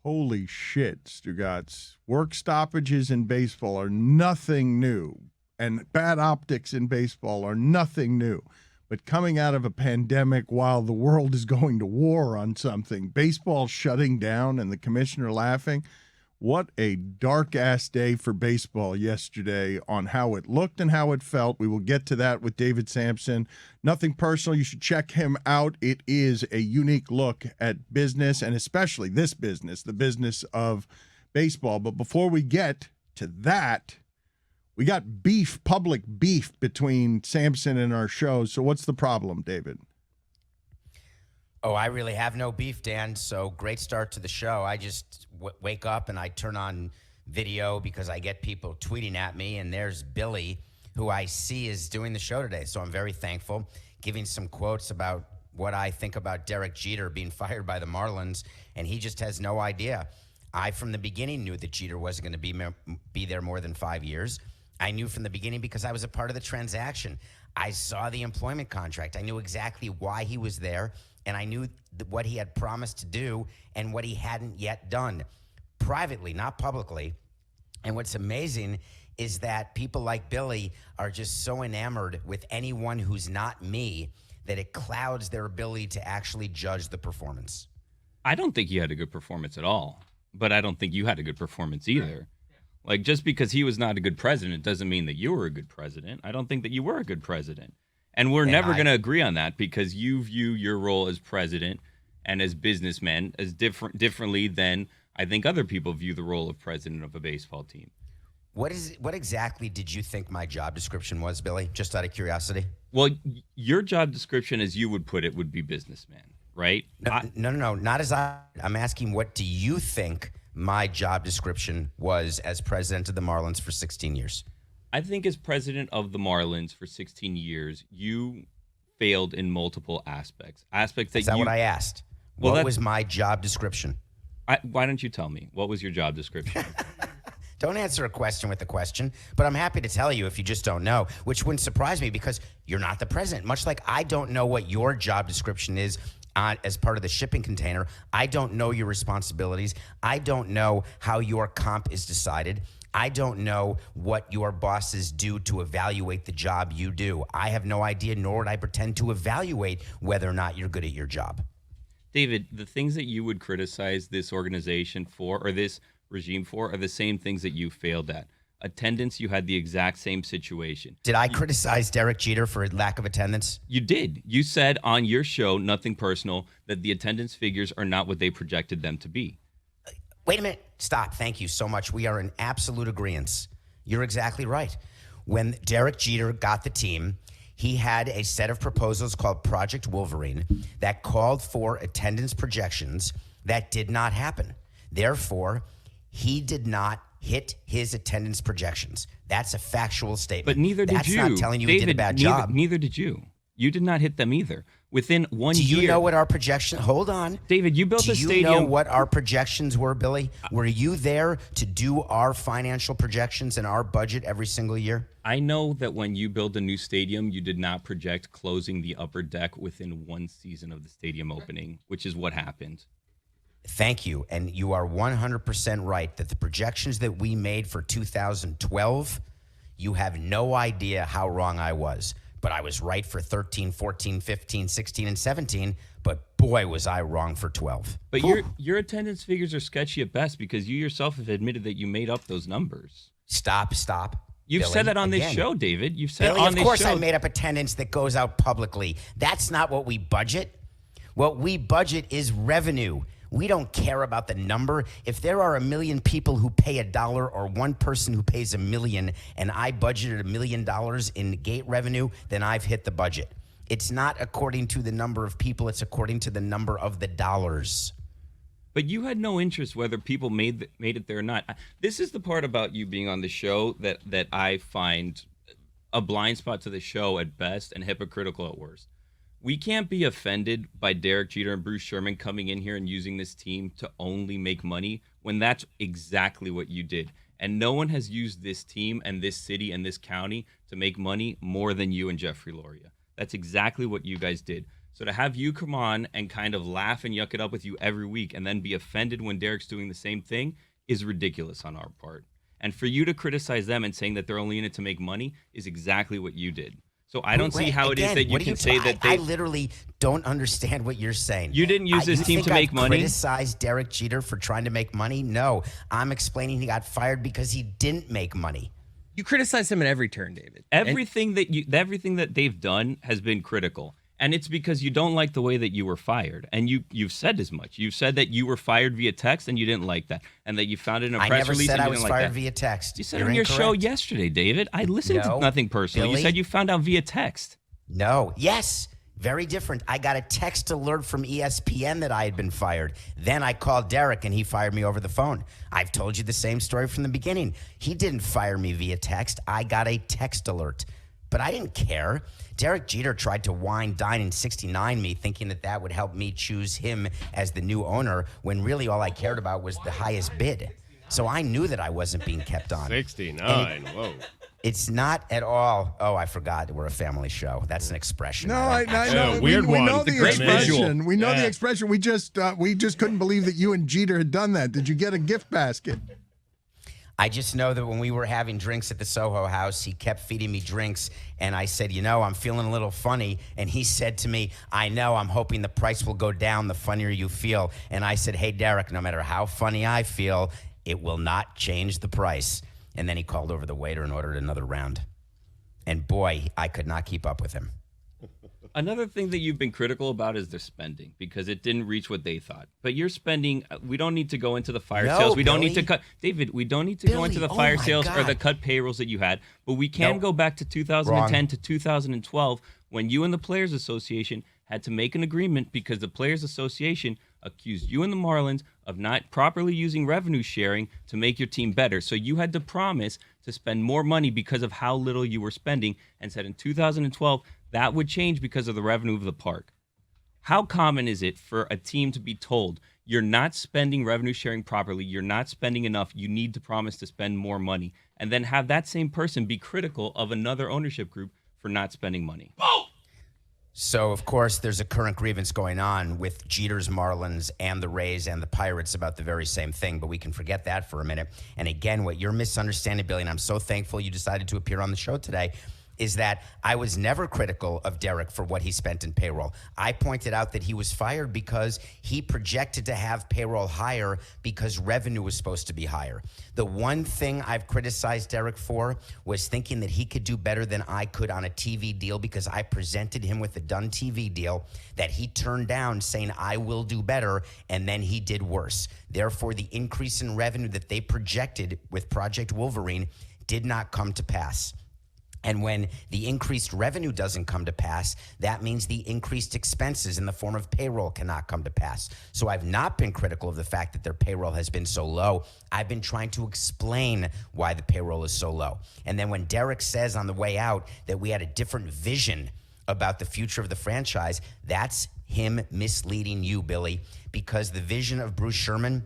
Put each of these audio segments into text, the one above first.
Holy shit, Stugotz. Work stoppages in baseball are nothing new, and bad optics in baseball are nothing new. But coming out of a pandemic while the world is going to war on something, baseball shutting down and the commissioner laughing, what a dark-ass day for baseball yesterday on how it looked and how it felt. We will get to that with David Samson. Nothing personal. You should check him out. It is a unique look at business, and especially this business, the business of baseball. But before we get to that, we got beef, public beef between Samson and our show. So what's the problem, David? Oh, I really have no beef, Dan. So great start to the show. I just wake up and I turn on video because I get people tweeting at me, and there's Billy, who I see is doing the show today. So I'm very thankful, giving some quotes about what I think about Derek Jeter being fired by the Marlins, and he just has no idea. I, from the beginning, knew that Jeter wasn't going to be there more than 5 years. I knew from the beginning because I was a part of the transaction. I saw the employment contract. I knew exactly why he was there, and I knew what he had promised to do and what he hadn't yet done, privately, not publicly. And what's amazing is that people like Billy are just so enamored with anyone who's not me that it clouds their ability to actually judge the performance. I don't think you had a good performance at all, but I don't think you had a good performance either. Like, just because he was not a good president doesn't mean that you were a good president. I don't think that you were a good president. And we're never going to agree on that because you view your role as president and as businessman as differently than I think other people view the role of president of a baseball team. What exactly did you think my job description was, Billy? Just out of curiosity. Well, your job description, as you would put it, would be businessman, right? No. Not as I'm asking, what do you think my job description was as president of the Marlins for 16 years? I think as president of the Marlins for 16 years, you failed in multiple aspects. Is that what I asked? Well, what was my job description? Why don't you tell me? What was your job description? Don't answer a question with a question, but I'm happy to tell you if you just don't know, which wouldn't surprise me because you're not the president. Much like I don't know what your job description is as part of the shipping container. I don't know your responsibilities. I don't know how your comp is decided. I don't know what your bosses do to evaluate the job you do. I have no idea, nor would I pretend to evaluate whether or not you're good at your job. David, the things that you would criticize this organization for or this regime for are the same things that you failed at. Attendance, you had the exact same situation. Did I criticize Derek Jeter for lack of attendance? You did. You said on your show, Nothing Personal, that the attendance figures are not what they projected them to be. Wait a minute. Stop. Thank you so much. We are in absolute agreement. You're exactly right. When Derek Jeter got the team, he had a set of proposals called Project Wolverine that called for attendance projections that did not happen. Therefore, he did not hit his attendance projections. That's a factual statement. But neither did you. That's not telling you David, he did a bad job. Neither did you. You did not hit them either. Within 1 year. Do you know what our projection? Hold on. David, you built a stadium. Do you know what our projections were, Billy? Were you there to do our financial projections and our budget every single year? I know that when you build a new stadium, you did not project closing the upper deck within one season of the stadium opening, which is what happened. Thank you. And you are 100% right that the projections that we made for 2012, you have no idea how wrong I was. But I was right for 13, 14, 15, 16, and 17. But boy, was I wrong for 12. But your attendance figures are sketchy at best because you yourself have admitted that you made up those numbers. Stop. You've Billy, said that on again. This show, David. You've said Billy, on this show. Of course I made up attendance that goes out publicly. That's not what we budget. What we budget is revenue. We don't care about the number. If there are 1 million people who pay $1 or one person who pays $1 million and I budgeted $1 million in gate revenue, then I've hit the budget. It's not according to the number of people. It's according to the number of the dollars. But you had no interest whether people made it there or not. This is the part about you being on the show that I find a blind spot to the show at best and hypocritical at worst. We can't be offended by Derek Jeter and Bruce Sherman coming in here and using this team to only make money when that's exactly what you did. And no one has used this team and this city and this county to make money more than you and Jeffrey Loria. That's exactly what you guys did. So to have you come on and kind of laugh and yuck it up with you every week and then be offended when Derek's doing the same thing is ridiculous on our part. And for you to criticize them and saying that they're only in it to make money is exactly what you did. So I don't see how it is that you can say that I literally don't understand what you're saying. You didn't use this team to make money? Criticize Derek Jeter for trying to make money? No. I'm explaining he got fired because he didn't make money. You criticize him at every turn, David. Everything that they've done has been critical. And it's because you don't like the way that you were fired. And you've said as much. You've said that you were fired via text and you didn't like that. And that you found it in a press release and you didn't like that. I never said I was fired via text. You said on your show yesterday, David. I listened to Nothing Personal. Billy? You said you found out via text. No. Yes. Very different. I got a text alert from ESPN that I had been fired. Then I called Derek and he fired me over the phone. I've told you the same story from the beginning. He didn't fire me via text. I got a text alert. But I didn't care. Derek Jeter tried to wine, dine, and 69 me, thinking that would help me choose him as the new owner, when really all I cared about was the highest bid. So I knew that I wasn't being kept on. 69, whoa. It's not at all. Oh, I forgot we're a family show. That's an expression. No, I know. weird we one. know the expression. We know Yeah. the expression. We just couldn't believe that you and Jeter had done that. Did you get a gift basket? I just know that when we were having drinks at the Soho House, he kept feeding me drinks, and I said, I'm feeling a little funny. And he said to me, I know, I'm hoping the price will go down the funnier you feel. And I said, hey, Derek, no matter how funny I feel, it will not change the price. And then he called over the waiter and ordered another round. And boy, I could not keep up with him. Another thing that you've been critical about is their spending, because it didn't reach what they thought. But you're spending, we don't need to go into the fire sales. We don't need to cut, David, we don't need to go into the fire sales or the cut payrolls that you had. But we can go back to 2010 to 2012 when you and the Players Association had to make an agreement because the Players Association accused you and the Marlins of not properly using revenue sharing to make your team better. So you had to promise to spend more money because of how little you were spending, and said in 2012 that would change because of the revenue of the park. How common is it for a team to be told, you're not spending revenue sharing properly, you're not spending enough, you need to promise to spend more money, and then have that same person be critical of another ownership group for not spending money? So, of course, there's a current grievance going on with Jeter's Marlins and the Rays and the Pirates about the very same thing, but we can forget that for a minute. And again, what you're misunderstanding, Billy, and I'm so thankful you decided to appear on the show today, is that I was never critical of Derek for what he spent in payroll. I pointed out that he was fired because he projected to have payroll higher because revenue was supposed to be higher. The one thing I've criticized Derek for was thinking that he could do better than I could on a TV deal, because I presented him with a done TV deal that he turned down, saying I will do better, and then he did worse. Therefore, the increase in revenue that they projected with Project Wolverine did not come to pass. And when the increased revenue doesn't come to pass, that means the increased expenses in the form of payroll cannot come to pass. So I've not been critical of the fact that their payroll has been so low. I've been trying to explain why the payroll is so low. And then when Derek says on the way out that we had a different vision about the future of the franchise, that's him misleading you, Billy, because the vision of Bruce Sherman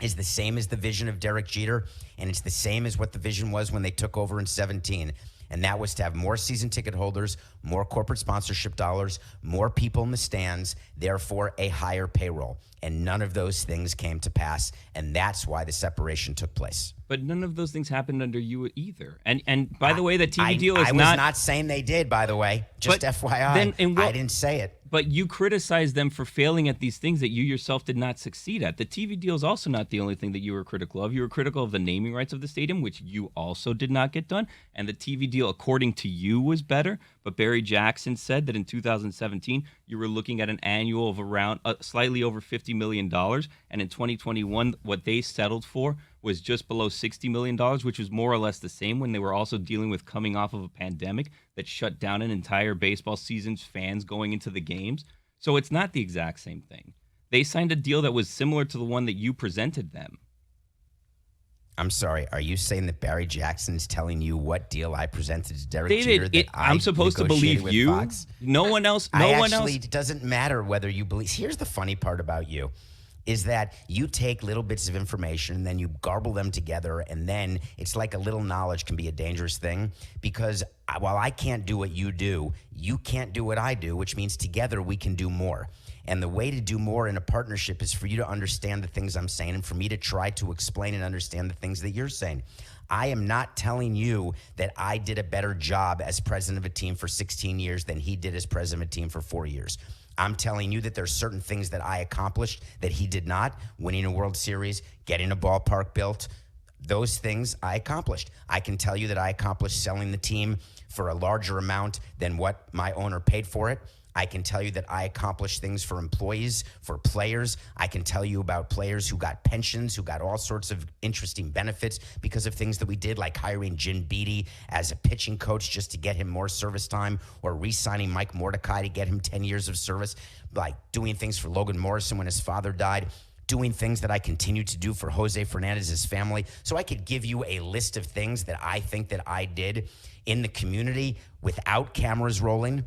is the same as the vision of Derek Jeter, and it's the same as what the vision was when they took over in 2017. And that was to have more season ticket holders, more corporate sponsorship dollars, more people in the stands, therefore a higher payroll. And none of those things came to pass, and that's why the separation took place. But none of those things happened under you either. And by the way, the TV deal is I was not saying they did, by the way. Just FYI. I didn't say it. But you criticized them for failing at these things that you yourself did not succeed at. The TV deal is also not the only thing that you were critical of. You were critical of the naming rights of the stadium, which you also did not get done. And the TV deal, according to you, was better. But Barry Jackson said that in 2017, you were looking at an annual of around slightly over $50 million. And in 2021, what they settled for was just below $60 million, which was more or less the same when they were also dealing with coming off of a pandemic that shut down an entire baseball season's fans going into the games. So it's not the exact same thing. They signed a deal that was similar to the one that you presented them. I'm sorry, are you saying that Barry Jackson's telling you what deal I presented to Derek Jeter that I'm supposed to believe you? Fox? No one else. It doesn't matter whether you believe. Here's the funny part about you. is that you take little bits of information and then you garble them together, and then it's like a little knowledge can be a dangerous thing, because while I can't do what you do, you can't do what I do, which means together we can do more. And the way to do more in a partnership is for you to understand the things I'm saying and for me to try to explain and understand the things that you're saying. I am not telling you that I did a better job as president of a team for 16 years than he did as president of a team for 4 years. I'm telling you that there's certain things that I accomplished that he did not. Winning a World Series, getting a ballpark built, those things I accomplished. I can tell you that I accomplished selling the team for a larger amount than what my owner paid for it. I can tell you that I accomplished things for employees, for players. I can tell you about players who got pensions, who got all sorts of interesting benefits because of things that we did, like hiring Jim Beattie as a pitching coach just to get him more service time, or re-signing Mike Mordecai to get him 10 years of service, like doing things for Logan Morrison when his father died, doing things that I continue to do for Jose Fernandez's family. So I could give you a list of things that I think that I did in the community without cameras rolling,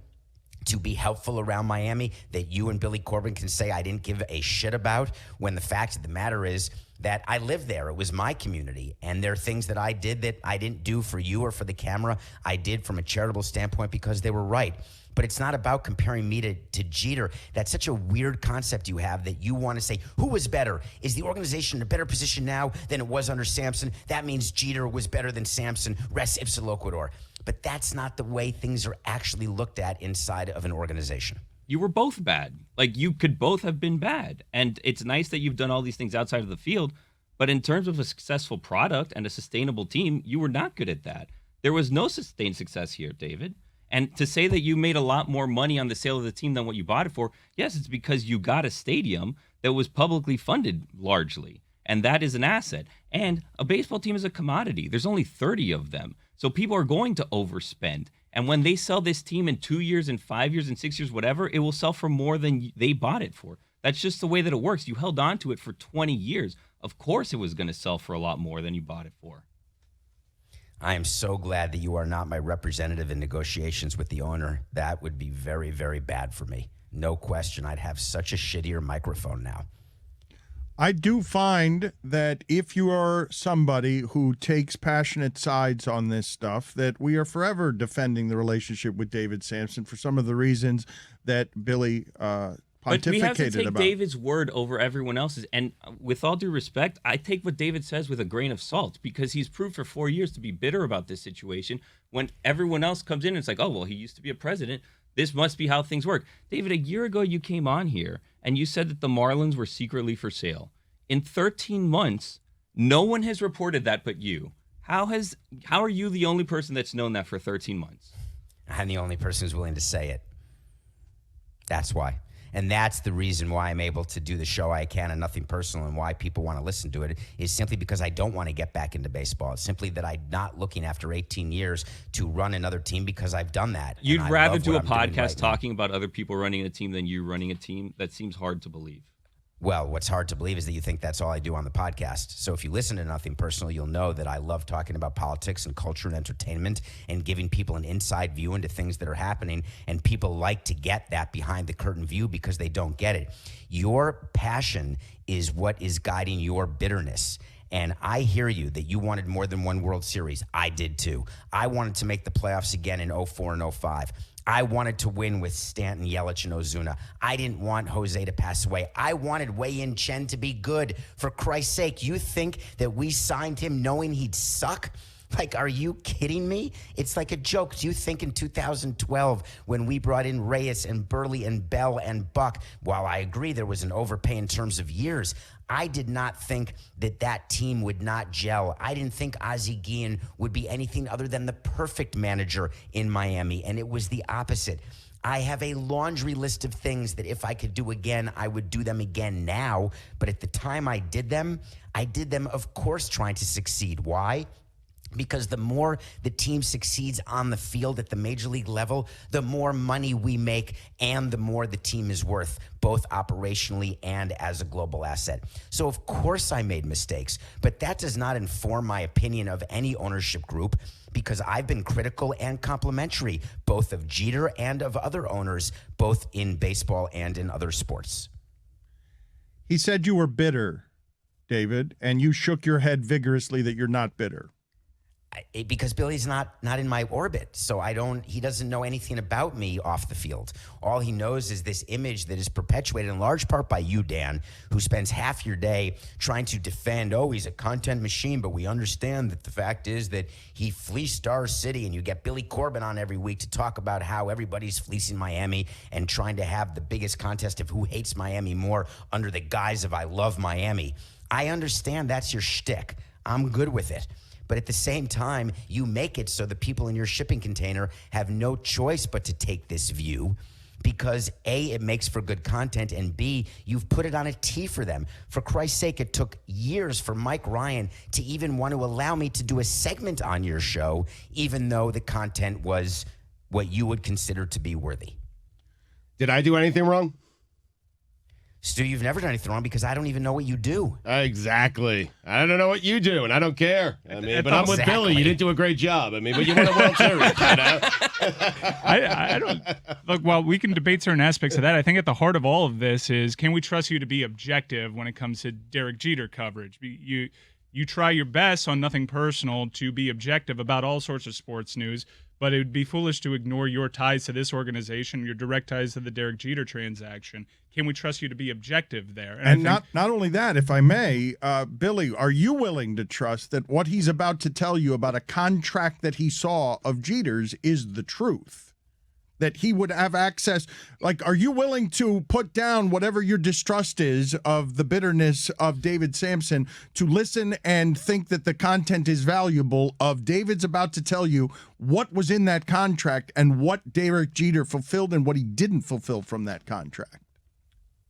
to be helpful around Miami, that you and Billy Corbin can say I didn't give a shit about, when the fact of the matter is that I lived there. It was my community. And there are things that I did that I didn't do for you or for the camera. I did from a charitable standpoint because they were right. But it's not about comparing me to Jeter. That's such a weird concept you have, that you want to say, who was better? Is the organization in a better position now than it was under Samson? That means Jeter was better than Samson. Res ipsa loquitur. But that's not the way things are actually looked at inside of an organization. You were both bad. Like, you could both have been bad. And it's nice that you've done all these things outside of the field, but in terms of a successful product and a sustainable team, you were not good at that. There was no sustained success here, David. And to say that you made a lot more money on the sale of the team than what you bought it for, yes, it's because you got a stadium that was publicly funded largely. And that is an asset. And a baseball team is a commodity. There's only 30 of them. So people are going to overspend. And when they sell this team in 2 years and 5 years and 6 years, whatever, it will sell for more than they bought it for. That's just the way that it works. You held on to it for 20 years. Of course it was going to sell for a lot more than you bought it for. I am so glad that you are not my representative in negotiations with the owner. That would be very, very bad for me. No question. I'd have such a shittier microphone now. I do find that if you are somebody who takes passionate sides on this stuff, that we are forever defending the relationship with David Samson for some of the reasons that Billy pontificated about. But we have to take David's word over everyone else's. And with all due respect, I take what David says with a grain of salt, because he's proved for 4 years to be bitter about this situation when everyone else comes in and it's like, oh, well, he used to be a president. This must be how things work. David, a year ago you came on here and you said that the Marlins were secretly for sale. In 13 months, no one has reported that but you. How are you the only person that's known that for 13 months? I'm the only person who's willing to say it. That's why. And that's the reason why I'm able to do the show I can, and nothing personal, and why people want to listen to it is simply because I don't want to get back into baseball. It's simply that I'm not looking after 18 years to run another team, because I've done that. You'd rather do a podcast talking about other people running a team than you running a team? That seems hard to believe. Well, what's hard to believe is that you think that's all I do on the podcast. So if you listen to Nothing Personal, you'll know that I love talking about politics and culture and entertainment and giving people an inside view into things that are happening. And people like to get that behind the curtain view because they don't get it. Your passion is what is guiding your bitterness. And I hear you that you wanted more than one World Series. I did too. I wanted to make the playoffs again in 04 and 05. I wanted to win with Stanton, Yelich, and Ozuna. I didn't want Jose to pass away. I wanted Wei-Yin Chen to be good. For Christ's sake, you think that we signed him knowing he'd suck? Like, are you kidding me? It's like a joke. Do you think in 2012, when we brought in Reyes and Burley and Bell and Buck, while I agree there was an overpay in terms of years, I did not think that that team would not gel. I didn't think Ozzie Guillen would be anything other than the perfect manager in Miami, and it was the opposite. I have a laundry list of things that if I could do again, I would do them again now. But at the time I did them, of course, trying to succeed. Why? Because the more the team succeeds on the field at the major league level, the more money we make and the more the team is worth, both operationally and as a global asset. So of course I made mistakes, but that does not inform my opinion of any ownership group, because I've been critical and complimentary, both of Jeter and of other owners, both in baseball and in other sports. He said you were bitter, David, and you shook your head vigorously that you're not bitter. Because Billy's not in my orbit, so he doesn't know anything about me off the field. All he knows is this image that is perpetuated in large part by you, Dan, who spends half your day trying to defend, he's a content machine, but we understand that the fact is that he fleeced our city, and you get Billy Corbin on every week to talk about how everybody's fleecing Miami and trying to have the biggest contest of who hates Miami more under the guise of I love Miami. I understand that's your shtick. I'm good with it. But at the same time, you make it so the people in your shipping container have no choice but to take this view because A, it makes for good content, and B, you've put it on a tee for them. For Christ's sake, it took years for Mike Ryan to even want to allow me to do a segment on your show, even though the content was what you would consider to be worthy. Did I do anything wrong? Stu, you've never done anything wrong because I don't even know what you do. Exactly. I don't know what you do, and I don't care. But I'm with Exactly. Billy. You didn't do a great job. But you won a World Series. I don't look. While we can debate certain aspects of that, I think at the heart of all of this is, can we trust you to be objective when it comes to Derek Jeter coverage? You try your best on Nothing Personal to be objective about all sorts of sports news, but it would be foolish to ignore your ties to this organization, your direct ties to the Derek Jeter transaction. Can we trust you to be objective there? And not only that, if I may, Billy, are you willing to trust that what he's about to tell you about a contract that he saw of Jeter's is the truth? That he would have access? Like, are you willing to put down whatever your distrust is of the bitterness of David Samson to listen and think that the content is valuable of David's about to tell you what was in that contract and what Derek Jeter fulfilled and what he didn't fulfill from that contract?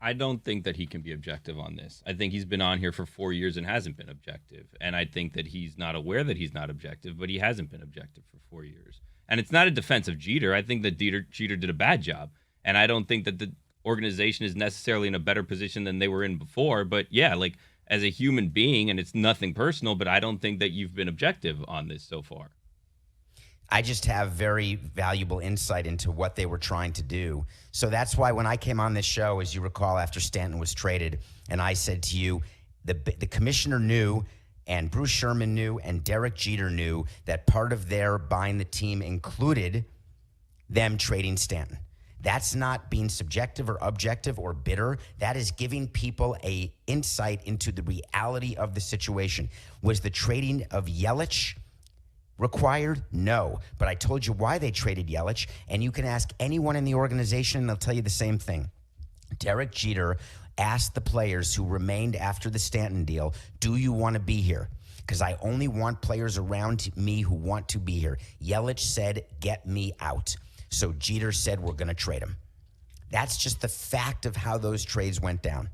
I don't think that he can be objective on this. I think he's been on here for 4 years and hasn't been objective. And I think that he's not aware that he's not objective, but he hasn't been objective for 4 years. And it's not a defense of Jeter. I think that Jeter did a bad job. And I don't think that the organization is necessarily in a better position than they were in before. But yeah, like as a human being, and it's nothing personal, but I don't think that you've been objective on this so far. I just have very valuable insight into what they were trying to do. So that's why when I came on this show, as you recall, after Stanton was traded, and I said to you, the commissioner knew, and Bruce Sherman knew, and Derek Jeter knew that part of their buying the team included them trading Stanton. That's not being subjective or objective or bitter. That is giving people a insight into the reality of the situation. Was the trading of Yelich required? No. But I told you why they traded Yelich, and you can ask anyone in the organization, and they'll tell you the same thing. Derek Jeter asked the players who remained after the Stanton deal, do you want to be here? Because I only want players around me who want to be here. Yelich said, get me out. So Jeter said, we're going to trade him. That's just the fact of how those trades went down.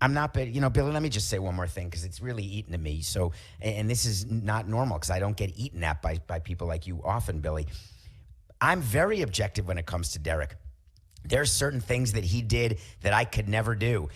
I'm not, Billy, let me just say one more thing because it's really eaten to me. So, and this is not normal because I don't get eaten at by people like you often, Billy. I'm very objective when it comes to Derek. There's certain things that he did that I could never do.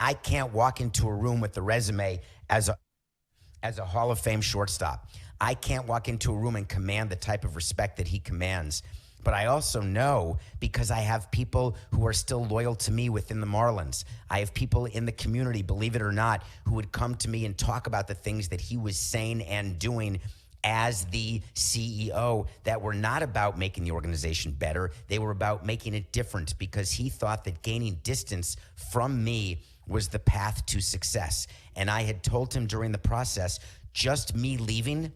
I can't walk into a room with the resume as a Hall of Fame shortstop. I can't walk into a room and command the type of respect that he commands. But I also know, because I have people who are still loyal to me within the Marlins. I have people in the community, believe it or not, who would come to me and talk about the things that he was saying and doing as the CEO that were not about making the organization better. They were about making it different because he thought that gaining distance from me was the path to success. And I had told him during the process, just me leaving,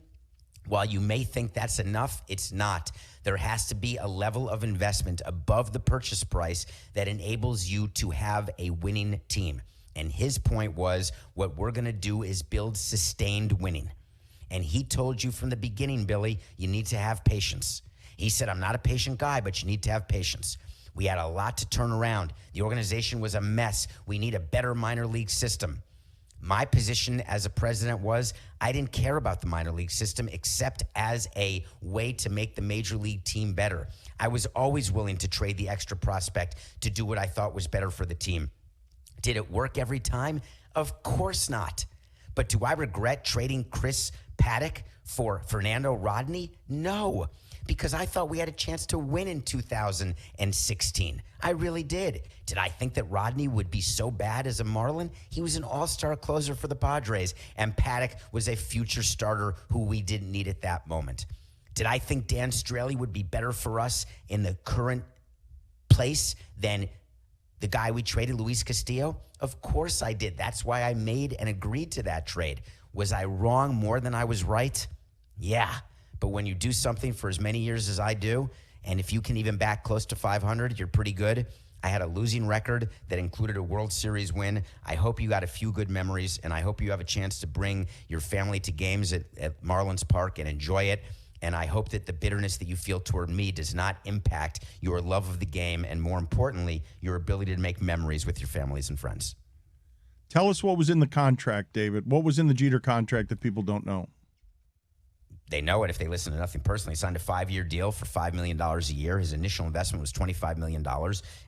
while you may think that's enough, it's not. There has to be a level of investment above the purchase price that enables you to have a winning team. And his point was, what we're going to do is build sustained winning. And he told you from the beginning, Billy, you need to have patience. He said, I'm not a patient guy, but you need to have patience. We had a lot to turn around. The organization was a mess. We need a better minor league system. My position as a president was I didn't care about the minor league system except as a way to make the major league team better. I was always willing to trade the extra prospect to do what I thought was better for the team. Did it work every time? Of course not. But do I regret trading Chris Paddock for Fernando Rodney? No, because I thought we had a chance to win in 2016. I really did. Did I think that Rodney would be so bad as a Marlin? He was an all-star closer for the Padres, and Paddock was a future starter who we didn't need at that moment. Did I think Dan Straley would be better for us in the current place than the guy we traded, Luis Castillo? Of course I did. That's why I made and agreed to that trade. Was I wrong more than I was right? Yeah. But when you do something for as many years as I do, and if you can even back close to 500, you're pretty good. I had a losing record that included a World Series win. I hope you got a few good memories, and I hope you have a chance to bring your family to games at Marlins Park and enjoy it. And I hope that the bitterness that you feel toward me does not impact your love of the game and, more importantly, your ability to make memories with your families and friends. Tell us what was in the contract, David. What was in the Jeter contract that people don't know? They know it if they listen to Nothing Personally. He signed a 5-year deal for $5 million a year. His initial investment was $25 million,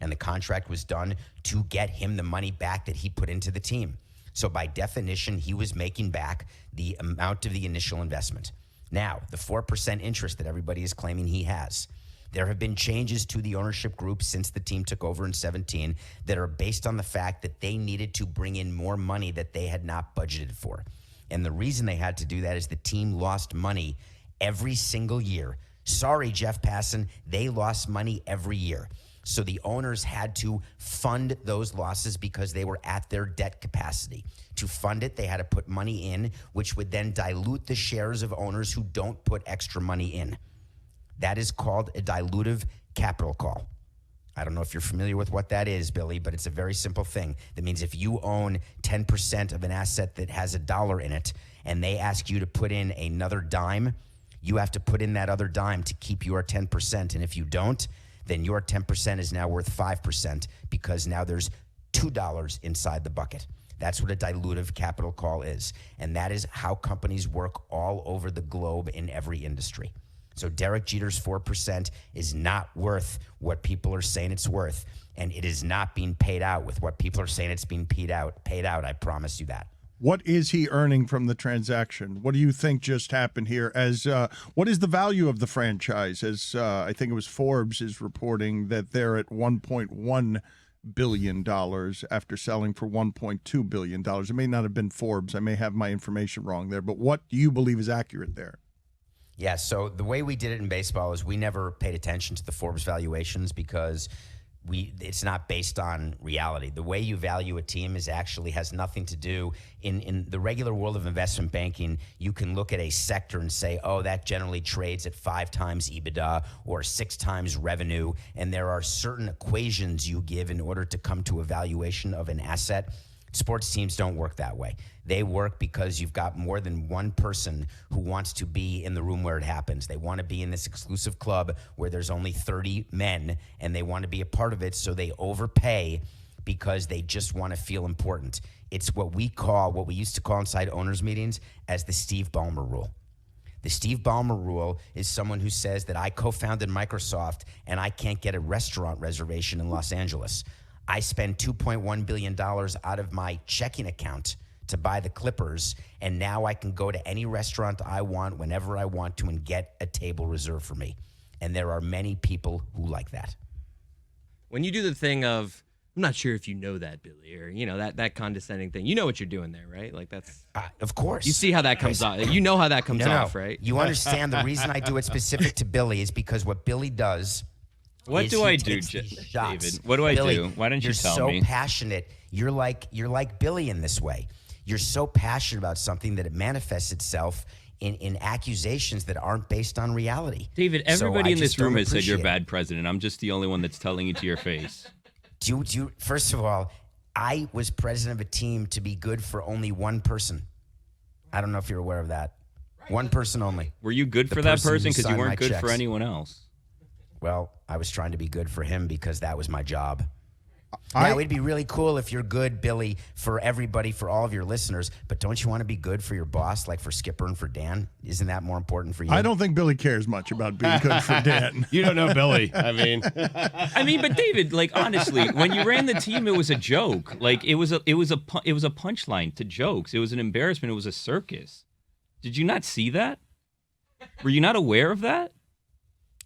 and the contract was done to get him the money back that he put into the team. So by definition, he was making back the amount of the initial investment. Now, the 4% interest that everybody is claiming he has. There have been changes to the ownership group since the team took over in 2017 that are based on the fact that they needed to bring in more money that they had not budgeted for. And the reason they had to do that is the team lost money every single year. Sorry, Jeff Passan, they lost money every year. So the owners had to fund those losses because they were at their debt capacity. To fund it, they had to put money in, which would then dilute the shares of owners who don't put extra money in. That is called a dilutive capital call. I don't know if you're familiar with what that is, Billy, but it's a very simple thing. That means if you own 10% of an asset that has $1 in it and they ask you to put in another dime, you have to put in that other dime to keep your 10%. And if you don't, then your 10% is now worth 5% because now there's $2 inside the bucket. That's what a dilutive capital call is. And that is how companies work all over the globe in every industry. So Derek Jeter's 4% is not worth what people are saying it's worth. And it is not being paid out with what people are saying it's being paid out. I promise you that. What is he earning from the transaction? What do you think just happened here? As what is the value of the franchise? As I think it was Forbes is reporting that they're at $1.1 billion after selling for $1.2 billion. It may not have been Forbes. I may have my information wrong there. But what do you believe is accurate there? Yeah, so the way we did it in baseball is we never paid attention to the Forbes valuations because it's not based on reality. The way you value a team has nothing to do in the regular world of investment banking. You can look at a sector and say, oh, that generally trades at 5 times EBITDA or 6 times revenue. And there are certain equations you give in order to come to a valuation of an asset. Sports teams don't work that way. They work because you've got more than one person who wants to be in the room where it happens. They want to be in this exclusive club where there's only 30 men, and they want to be a part of it, so they overpay because they just want to feel important. It's what we used to call inside owners' meetings as the Steve Balmer rule. The Steve Ballmer rule is someone who says that I co-founded Microsoft and I can't get a restaurant reservation in Los Angeles. I spend $2.1 billion out of my checking account to buy the Clippers, and now I can go to any restaurant I want whenever I want to and get a table reserved for me. And there are many people who like that. When you do the thing of, I'm not sure if you know that, Billy, or, that condescending thing, you know what you're doing there, right? Like that's... of course. You see how that comes off. You know how that comes off, right? You understand the reason I do it specific to Billy is because what Billy does... What do I do, David? What do I do? Why don't you tell me? You're so passionate. You're like Billy in this way. You're so passionate about something that it manifests itself in accusations that aren't based on reality. David, everybody in this room has said you're a bad president. I'm just the only one that's telling you to your face. First of all, I was president of a team to be good for only one person. I don't know if you're aware of that. One person only. Were you good for that person because you weren't good for anyone else? Well, I was trying to be good for him because that was my job. Now, it'd be really cool if you're good, Billy, for everybody, for all of your listeners, but don't you want to be good for your boss, like for Skipper and for Dan? Isn't that more important for you? I don't think Billy cares much about being good for Dan. You don't know Billy. I mean, but David, like honestly, when you ran the team, it was a joke. Like it was a punchline to jokes. It was an embarrassment. It was a circus. Did you not see that? Were you not aware of that?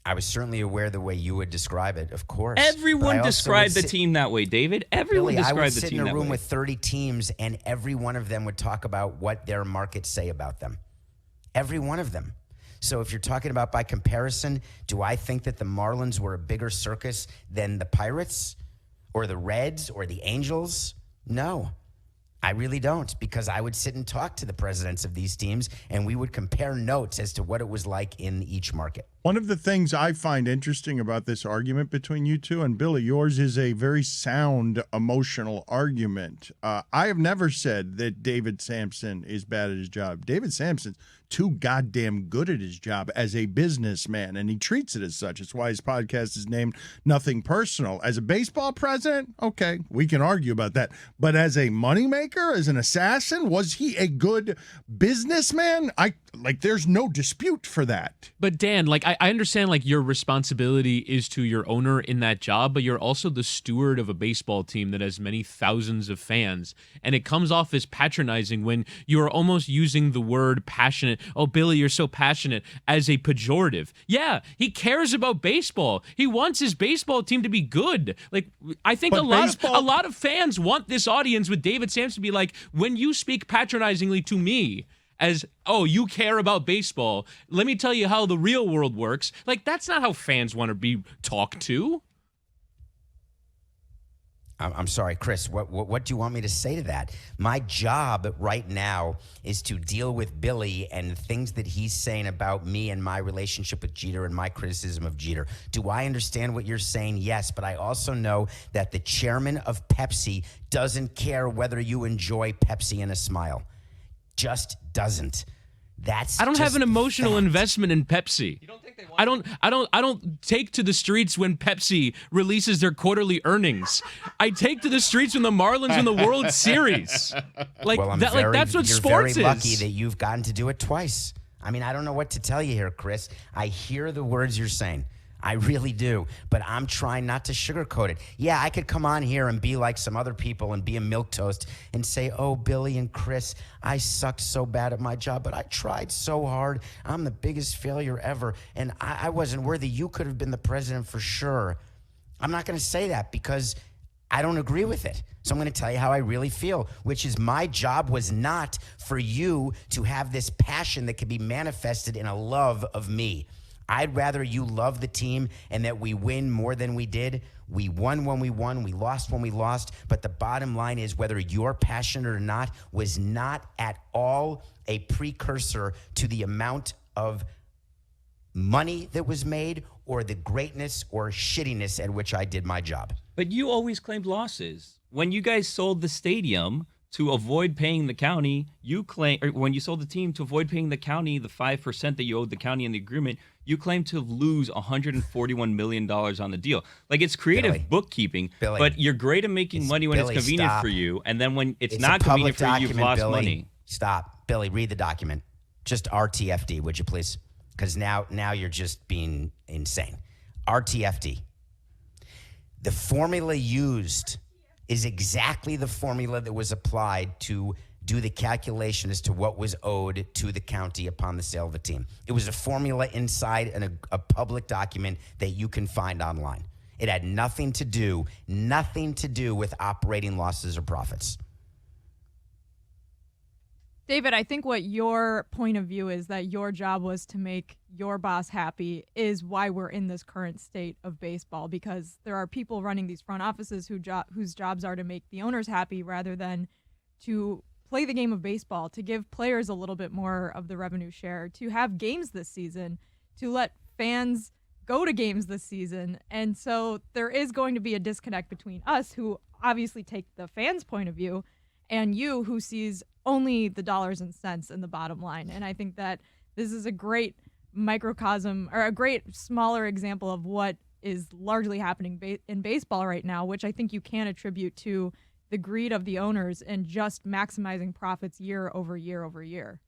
I was certainly aware the way you would describe it, of course. Everyone described the team that way, David. Everyone Billy, described the team that way. I would sit in a room with 30 teams, and every one of them would talk about what their markets say about them. Every one of them. So if you're talking about by comparison, do I think that the Marlins were a bigger circus than the Pirates or the Reds or the Angels? No. I really don't, because I would sit and talk to the presidents of these teams, and we would compare notes as to what it was like in each market. One of the things I find interesting about this argument between you two, and Billy, yours is a very sound, emotional argument. I have never said that David Samson is bad at his job. David Samson's too goddamn good at his job as a businessman, and he treats it as such. It's why his podcast is named Nothing Personal. As a baseball president, okay, we can argue about that. But as a moneymaker, as an assassin, was he a good businessman? There's no dispute for that. But Dan, I understand your responsibility is to your owner in that job, but you're also the steward of a baseball team that has many thousands of fans. And it comes off as patronizing when you are almost using the word passionate. Oh, Billy, you're so passionate, as a pejorative. Yeah, he cares about baseball. He wants his baseball team to be good. I think a lot of fans want this audience with David Samson to be like, when you speak patronizingly to me, as, oh, you care about baseball, let me tell you how the real world works. That's not how fans want to be talked to. I'm sorry, Chris, what do you want me to say to that? My job right now is to deal with Billy and things that he's saying about me and my relationship with Jeter and my criticism of Jeter. Do I understand what you're saying? Yes, but I also know that the chairman of Pepsi doesn't care whether you enjoy Pepsi in a smile. Just doesn't. I don't have an emotional investment in Pepsi. You don't think they want I don't take to the streets when Pepsi releases their quarterly earnings. I take to the streets when the Marlins win the World Series. That's what sports is. You're very lucky that you've gotten to do it twice. I mean, I don't know what to tell you here, Chris. I hear the words you're saying. I really do, but I'm trying not to sugarcoat it. Yeah, I could come on here and be like some other people and be a milquetoast and say, oh, Billy and Chris, I sucked so bad at my job, but I tried so hard. I'm the biggest failure ever, and I wasn't worthy. You could have been the president for sure. I'm not going to say that because I don't agree with it. So I'm going to tell you how I really feel, which is my job was not for you to have this passion that could be manifested in a love of me. I'd rather you love the team and that we win more than we did. We won when we won. We lost when we lost. But the bottom line is whether you're passionate or not was not at all a precursor to the amount of money that was made or the greatness or shittiness at which I did my job. But you always claimed losses. When you guys sold the stadium to avoid paying the county, when you sold the team to avoid paying the county the 5% that you owed the county in the agreement, you claim to lose $141 million on the deal. It's creative bookkeeping, but you're great at making money when it's convenient for you, and then when it's not convenient for you, you've lost money. Stop. Billy, read the document. Just RTFD, would you please? Because now you're just being insane. RTFD. The formula used is exactly the formula that was applied to do the calculation as to what was owed to the county upon the sale of the team. It was a formula inside a public document that you can find online. It had nothing to do with operating losses or profits. David, I think what your point of view is that your job was to make your boss happy is why we're in this current state of baseball, because there are people running these front offices whose jobs are to make the owners happy rather than to play the game of baseball, to give players a little bit more of the revenue share, to have games this season, to let fans go to games this season. And so there is going to be a disconnect between us, who obviously take the fans' point of view, and you, who sees only the dollars and cents in the bottom line. And I think that this is a great microcosm, or a great smaller example of what is largely happening in baseball right now, which I think you can attribute to the greed of the owners and just maximizing profits year over year over year.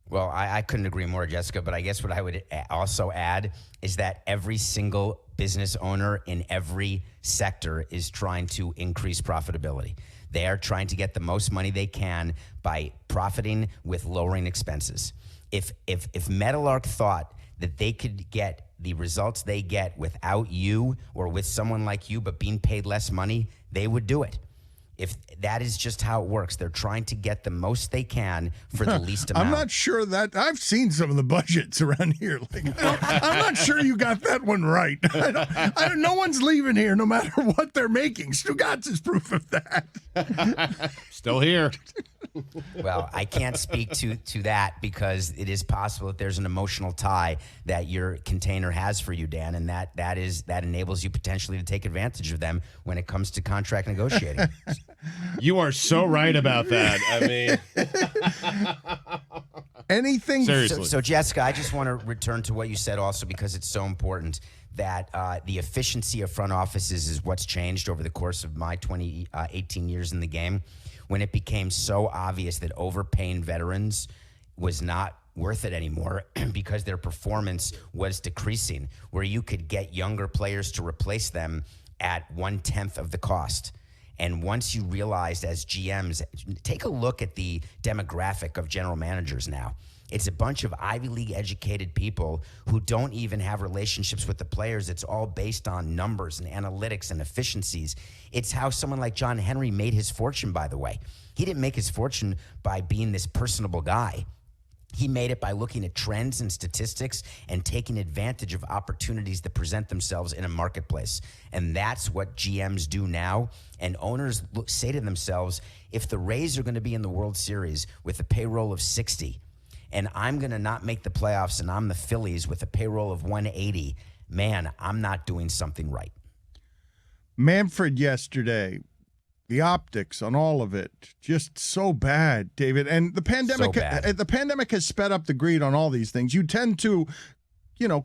Well, I couldn't agree more, Jessica, but I guess what I would also add is that every single business owner in every sector is trying to increase profitability. They are trying to get the most money they can by profiting with lowering expenses. If Meadowlark thought that they could get the results they get without you or with someone like you, but being paid less money, they would do it. If that is just how it works, they're trying to get the most they can for the least amount. I'm not sure that I've seen some of the budgets around here. Like, I'm not sure you got that one right. No one's leaving here, no matter what they're making. Stugotz is proof of that. Still here. Well, I can't speak to that because it is possible that there's an emotional tie that your container has for you, Dan, and that enables you potentially to take advantage of them when it comes to contract negotiating. You are so right about that. I mean, Anything. seriously. So, Jessica, I just want to return to what you said also because it's so important that the efficiency of front offices is what's changed over the course of my 18 years in the game, when it became so obvious that overpaying veterans was not worth it anymore because their performance was decreasing, where you could get younger players to replace them at 1/10 of the cost. And once you realized as GMs, take a look at the demographic of general managers now. It's a bunch of Ivy League educated people who don't even have relationships with the players. It's all based on numbers and analytics and efficiencies. It's how someone like John Henry made his fortune, by the way. He didn't make his fortune by being this personable guy. He made it by looking at trends and statistics and taking advantage of opportunities that present themselves in a marketplace. And that's what GMs do now. And owners say to themselves, if the Rays are going to be in the World Series with a payroll of 60, and I'm going to not make the playoffs and I'm the Phillies with a payroll of 180, man, I'm not doing something right. Manfred yesterday, the optics on all of it, just so bad, David. And the pandemic has sped up the greed on all these things. You tend to,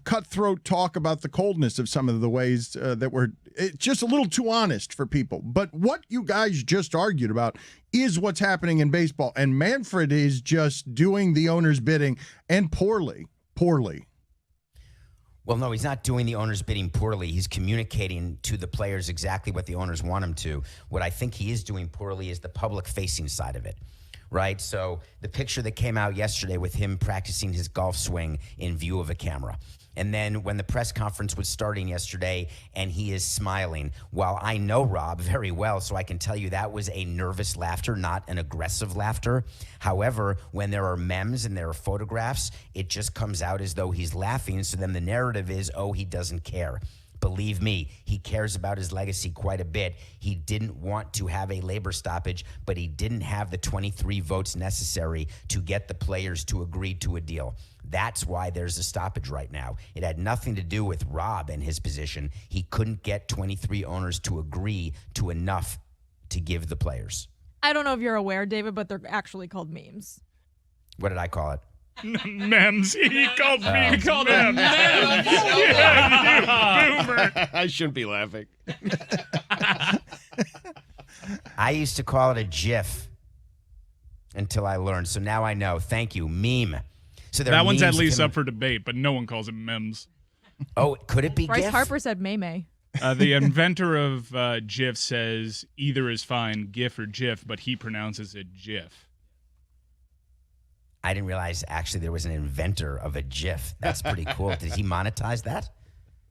cutthroat talk about the coldness of some of the ways that were just a little too honest for people. But what you guys just argued about is what's happening in baseball. And Manfred is just doing the owner's bidding and poorly. Well, no, he's not doing the owner's bidding poorly. He's communicating to the players exactly what the owners want him to. What I think he is doing poorly is the public-facing side of it, right? So the picture that came out yesterday with him practicing his golf swing in view of a camera. And then when the press conference was starting yesterday and he is smiling, while I know Rob very well, so I can tell you that was a nervous laughter, not an aggressive laughter. However, when there are memes and there are photographs, it just comes out as though he's laughing. So then the narrative is, oh, he doesn't care. Believe me, he cares about his legacy quite a bit. He didn't want to have a labor stoppage, but he didn't have the 23 votes necessary to get the players to agree to a deal. That's why there's a stoppage right now. It had nothing to do with Rob and his position. He couldn't get 23 owners to agree to enough to give the players. I don't know if you're aware, David, but they're actually called memes. What did I call it? Memes. He called me. He called them memes. Yeah, you boomer. I shouldn't be laughing. I used to call it a GIF until I learned. So now I know. Thank you. Meme. So That one's at least up for debate, but no one calls it memes. Oh, could it be Bryce GIF? Harper said May. The inventor of GIF says either is fine, GIF or GIF, but he pronounces it GIF. I didn't realize actually there was an inventor of a GIF. That's pretty cool. Did he monetize that?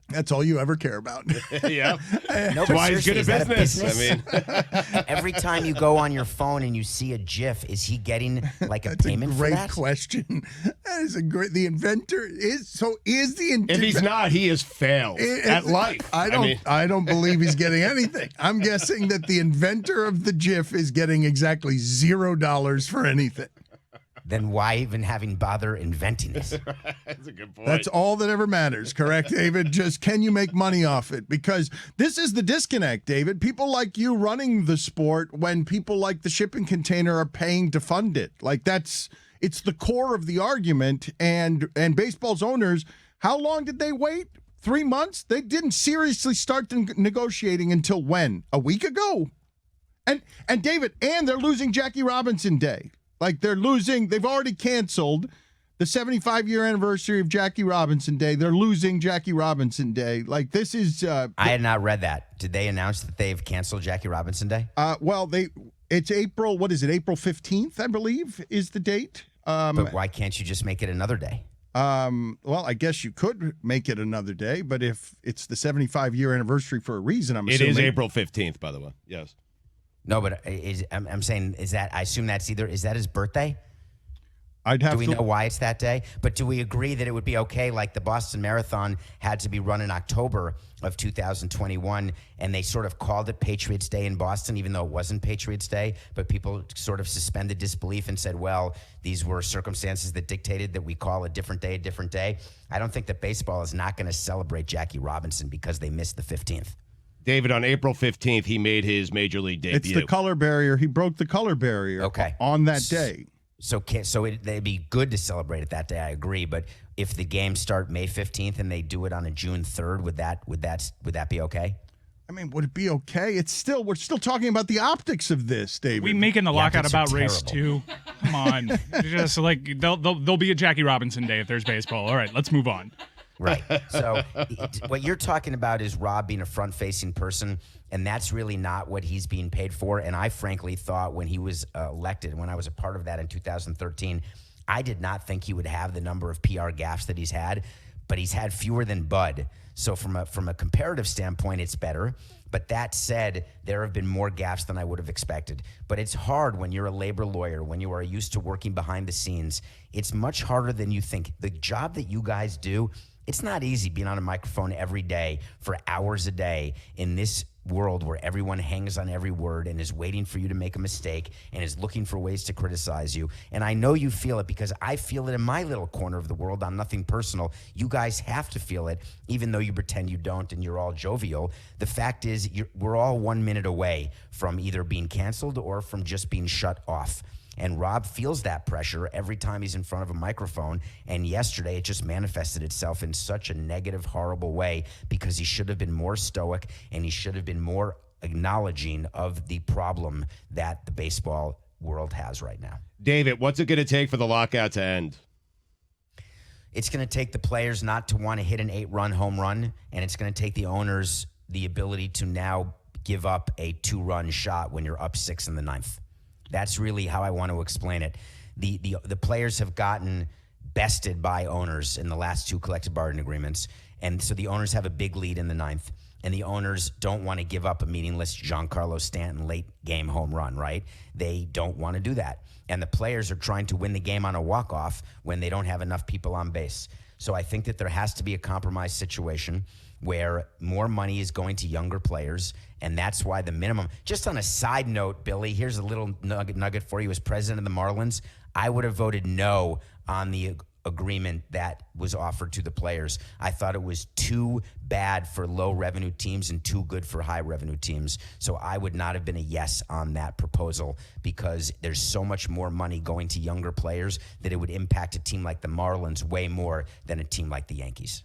That's all you ever care about. Yeah. No, That's why he's good at business. I mean, Every time you go on your phone and you see a GIF, is he getting like a That's payment a for great that? question. That is a great. The inventor is the inventor. if he's not, he has failed at life. I don't believe he's getting anything. I'm guessing that the inventor of the GIF is getting exactly $0 for anything. Then why even having bother inventing it? That's a good point. That's all that ever matters, correct, David? Just can you make money off it? Because this is the disconnect, David. People like you running the sport when people like the shipping container are paying to fund it. Like it's the core of the argument. And baseball's owners, how long did they wait? 3 months? They didn't seriously start negotiating until when? A week ago? And David, and they're losing Jackie Robinson Day. Like they've already canceled the 75-year anniversary of Jackie Robinson Day. They're losing Jackie Robinson Day. Like this is. I had not read that. Did they announce that they've canceled Jackie Robinson Day? It's April. What is it? April 15th, I believe, is the date. But why can't you just make it another day? Well, I guess you could make it another day, but if it's the 75-year anniversary for a reason, I'm assuming. It is April 15th, by the way. Yes. No, but I'm saying, is that, I assume that's is that his birthday? I'd have Do we to know why it's that day? But do we agree that it would be okay, like the Boston Marathon had to be run in October of 2021, and they sort of called it Patriots Day in Boston, even though it wasn't Patriots Day, but people sort of suspended disbelief and said, well, these were circumstances that dictated that we call a different day a different day. I don't think that baseball is not going to celebrate Jackie Robinson because they missed the 15th. David, on April 15th, he made his major league debut. It's the color barrier. He broke the color barrier on that day. So it'd be good to celebrate it that day. I agree, but if the games start May 15th and they do it on a June 3rd, would that be okay? I mean, would it be okay? We're still talking about the optics of this, David. We making the lockout optics are about race terrible. too? Come on, just like there'll be a Jackie Robinson day if there's baseball. All right, let's move on. Right. So what you're talking about is Rob being a front-facing person, and that's really not what he's being paid for. And I frankly thought when he was elected, when I was a part of that in 2013, I did not think he would have the number of PR gaffes that he's had, but he's had fewer than Bud. So from a comparative standpoint, it's better. But that said, there have been more gaffes than I would have expected. But it's hard when you're a labor lawyer, when you are used to working behind the scenes. It's much harder than you think. The job that you guys do, it's not easy being on a microphone every day for hours a day in this world where everyone hangs on every word and is waiting for you to make a mistake and is looking for ways to criticize you. And I know you feel it because I feel it in my little corner of the world. I'm nothing personal. You guys have to feel it, even though you pretend you don't and you're all jovial. The fact is, we're all 1 minute away from either being canceled or from just being shut off. And Rob feels that pressure every time he's in front of a microphone. And yesterday, it just manifested itself in such a negative, horrible way because he should have been more stoic and he should have been more acknowledging of the problem that the baseball world has right now. David, what's it going to take for the lockout to end? It's going to take the players not to want to hit an 8-run home run, and it's going to take the owners the ability to now give up a 2-run shot when you're up 6 in the 9th. That's really how I want to explain it. The players have gotten bested by owners in the last 2 collective bargaining agreements, and so the owners have a big lead in the 9th, and the owners don't want to give up a meaningless Giancarlo Stanton late-game home run, right? They don't want to do that. And the players are trying to win the game on a walk-off when they don't have enough people on base. So I think that there has to be a compromise situation where more money is going to younger players, and that's why the minimum. Just on a side note, Billy, here's a little nugget for you. As president of the Marlins, I would have voted no on the agreement that was offered to the players. I thought it was too bad for low-revenue teams and too good for high-revenue teams. So I would not have been a yes on that proposal because there's so much more money going to younger players that it would impact a team like the Marlins way more than a team like the Yankees.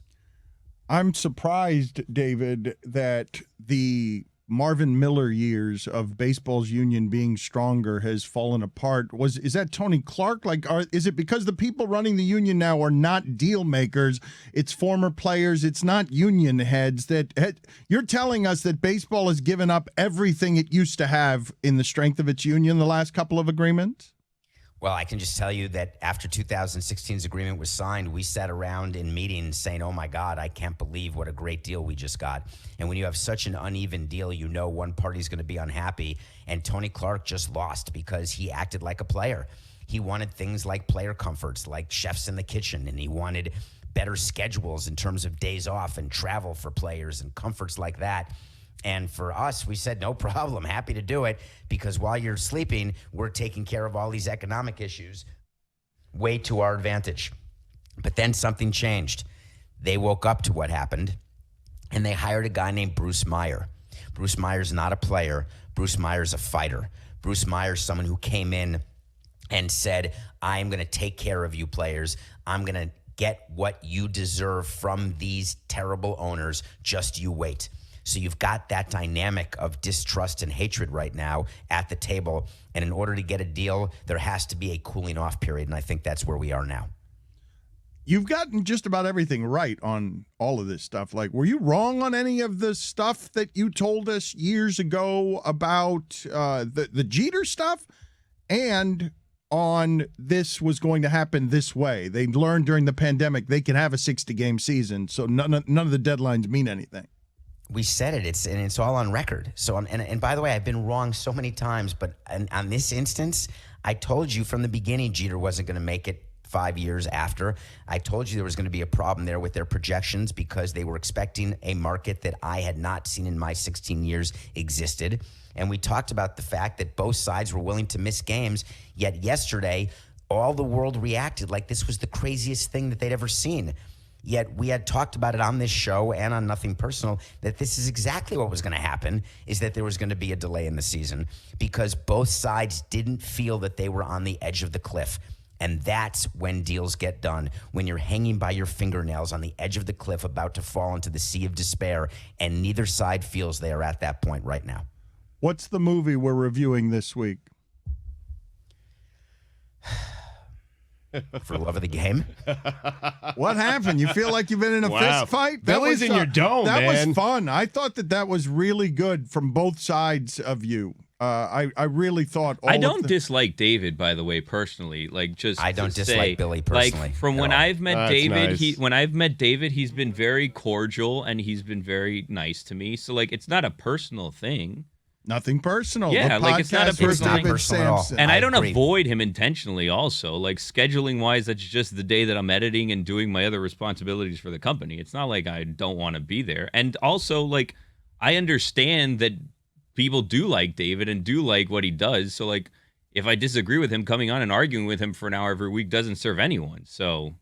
I'm surprised, David, that the Marvin Miller years of baseball's union being stronger has fallen apart. Is that Tony Clark? Is it because the people running the union now are not deal makers? It's former players. It's not union heads. You're telling us that baseball has given up everything it used to have in the strength of its union the last couple of agreements? Well, I can just tell you that after 2016's agreement was signed, we sat around in meetings saying, oh, my God, I can't believe what a great deal we just got. And when you have such an uneven deal, you know one party's going to be unhappy. And Tony Clark just lost because he acted like a player. He wanted things like player comforts, like chefs in the kitchen, and he wanted better schedules in terms of days off and travel for players and comforts like that. And for us, we said, no problem, happy to do it, because while you're sleeping, we're taking care of all these economic issues way to our advantage. But then something changed. They woke up to what happened, and they hired a guy named Bruce Meyer. Bruce Meyer's not a player. Bruce Meyer's a fighter. Bruce Meyer's someone who came in and said, I'm going to take care of you players. I'm going to get what you deserve from these terrible owners. Just you wait. So you've got that dynamic of distrust and hatred right now at the table. And in order to get a deal, there has to be a cooling off period. And I think that's where we are now. You've gotten just about everything right on all of this stuff. Were you wrong on any of the stuff that you told us years ago about the Jeter stuff? And on this was going to happen this way. They learned during the pandemic they could have a 60-game season, so none of the deadlines mean anything. We said it. It's all on record. So and by the way, I've been wrong so many times, but on this instance, I told you from the beginning Jeter wasn't going to make it 5 years after. I told you there was going to be a problem there with their projections because they were expecting a market that I had not seen in my 16 years existed. And we talked about the fact that both sides were willing to miss games. Yet yesterday, all the world reacted like this was the craziest thing that they'd ever seen. Yet we had talked about it on this show and on Nothing Personal that this is exactly what was going to happen, is that there was going to be a delay in the season because both sides didn't feel that they were on the edge of the cliff. And that's when deals get done, when you're hanging by your fingernails on the edge of the cliff about to fall into the sea of despair, and neither side feels they are at that point right now. What's the movie we're reviewing this week? For love of the game. What happened? You feel like you've been in a fist fight? Billy's in your dome, that man. was fun. I thought that was really good from both sides of you. I really thought. I don't dislike David, by the way, personally. Like, just I don't to dislike say, Billy personally. Like, from when all. I've met That's David, nice. when I've met David, he's been very cordial and he's been very nice to me. So, like, it's not a personal thing. Nothing personal. Yeah, The like, it's not a podcast with personal- David It's not personal at all. Samson. And I I don't agree. avoid him intentionally also. Like, scheduling wise, that's just the day that I'm editing and doing my other responsibilities for the company. It's not like I don't want to be there. And also, like, I understand that people do like David and do like what he does. So, like, if I disagree with him, coming on and arguing with him for an hour every week doesn't serve anyone. So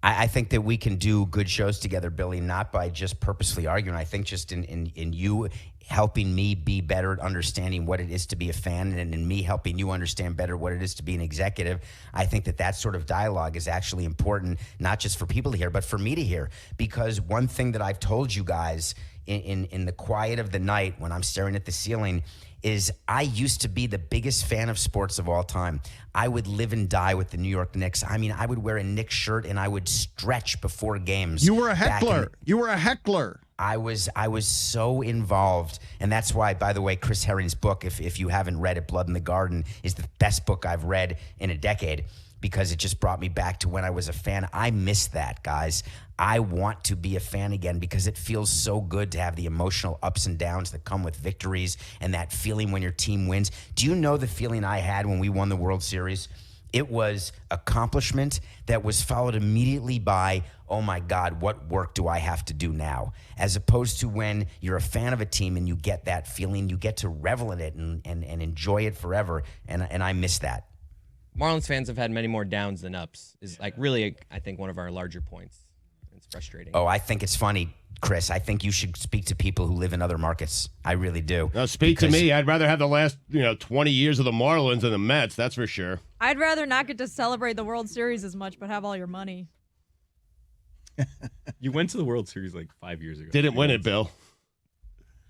I think that we can do good shows together, Billy, not by just purposely arguing. I think just in you helping me be better at understanding what it is to be a fan, and in me helping you understand better what it is to be an executive. I think that sort of dialogue is actually important, not just for people to hear, but for me to hear. Because one thing that I've told you guys in the quiet of the night when I'm staring at the ceiling is I used to be the biggest fan of sports of all time. I would live and die with the New York Knicks. I mean, I would wear a Knicks shirt and I would stretch before games. You were a back in heckler. You were a heckler. I was so involved, and that's why, by the way, Chris Herring's book, if you haven't read it, Blood in the Garden, is the best book I've read in a decade because it just brought me back to when I was a fan. I miss that, guys. I want to be a fan again because it feels so good to have the emotional ups and downs that come with victories and that feeling when your team wins. Do you know the feeling I had when we won the World Series? It was accomplishment that was followed immediately by, oh my God, what work do I have to do now? As opposed to when you're a fan of a team and you get that feeling, you get to revel in it and enjoy it forever. And I miss that. Marlins fans have had many more downs than ups. Is like really, I think, one of our larger points. It's frustrating. Oh, I think it's funny, Chris. I think you should speak to people who live in other markets. I really do. Now, speak to me. I'd rather have the last 20 years of the Marlins than the Mets. That's for sure. I'd rather not get to celebrate the World Series as much, but have all your money. you went to the World Series like 5 years ago. Didn't win it, Bill.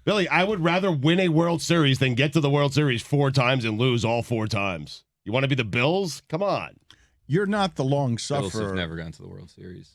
Billy, I would rather win a World Series than get to the World Series 4 times and lose all 4 times. You want to be the Bills? Come on. You're not the long Bills have sufferer. never gone to the World Series.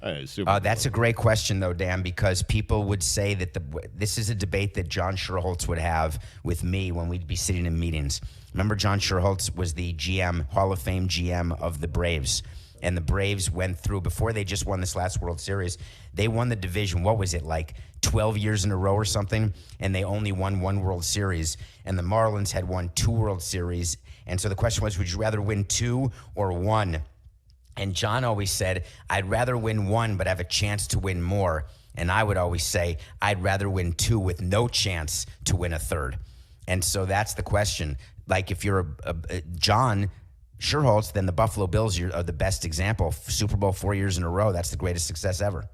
That's a great question, though, Dan, because people would say that this is a debate that John Sherholtz would have with me when we'd be sitting in meetings. Remember, John Sherholtz was the GM, Hall of Fame GM of the Braves. And the Braves went through, before they just won this last World Series, they won the division, what was it, like 12 years in a row or something? And they only won 1 World Series. And the Marlins had won 2 World Series. And so the question was, would you rather win 2 or 1? And John always said, I'd rather win 1 but have a chance to win more. And I would always say, I'd rather win 2 with no chance to win a 3rd. And so that's the question. Like, if you're a John Sherholtz, then the Buffalo Bills are the best example. Super Bowl 4 years in a row. That's the greatest success ever.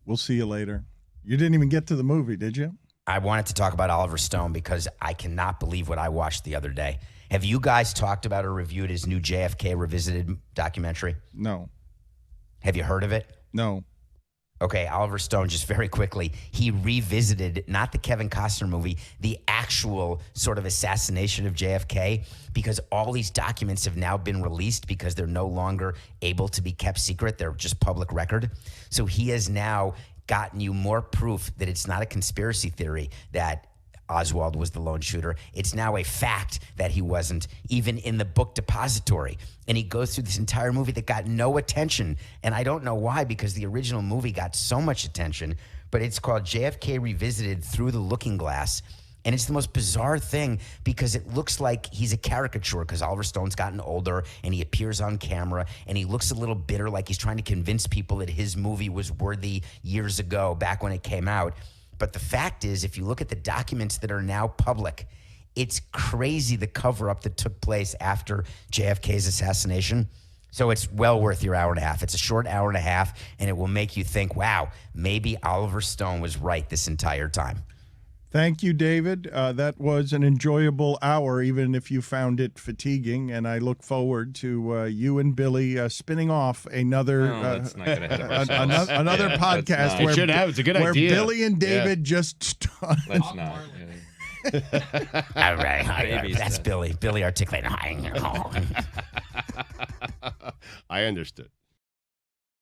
We'll see you later. You didn't even get to the movie, did you? I wanted to talk about Oliver Stone because I cannot believe what I watched the other day. Have you guys talked about or reviewed his new JFK Revisited documentary? No. Have you heard of it? No. Okay, Oliver Stone, just very quickly, he revisited, not the Kevin Costner movie, the actual sort of assassination of JFK, because all these documents have now been released because they're no longer able to be kept secret. They're just public record. So he has now gotten you more proof that it's not a conspiracy theory, that Oswald was the lone shooter. It's now a fact that he wasn't, even in the book depository. And he goes through this entire movie that got no attention. And I don't know why, because the original movie got so much attention, but it's called JFK Revisited Through the Looking Glass. And it's the most bizarre thing because it looks like he's a caricature because Oliver Stone's gotten older and he appears on camera and he looks a little bitter, like he's trying to convince people that his movie was worthy years ago, back when it came out. But the fact is, if you look at the documents that are now public, it's crazy the cover-up that took place after JFK's assassination. So it's well worth your hour and a half. It's a short hour and a half, and it will make you think, wow, maybe Oliver Stone was right this entire time. Thank you, David. That was an enjoyable hour, even if you found it fatiguing. And I look forward to you and Billy spinning off another let's not get ahead of ourselves. another podcast not. where, It should have. It's a good where idea. Billy and David just Let's not. All right. Baby That's steps. Billy. Billy articulated. I understood.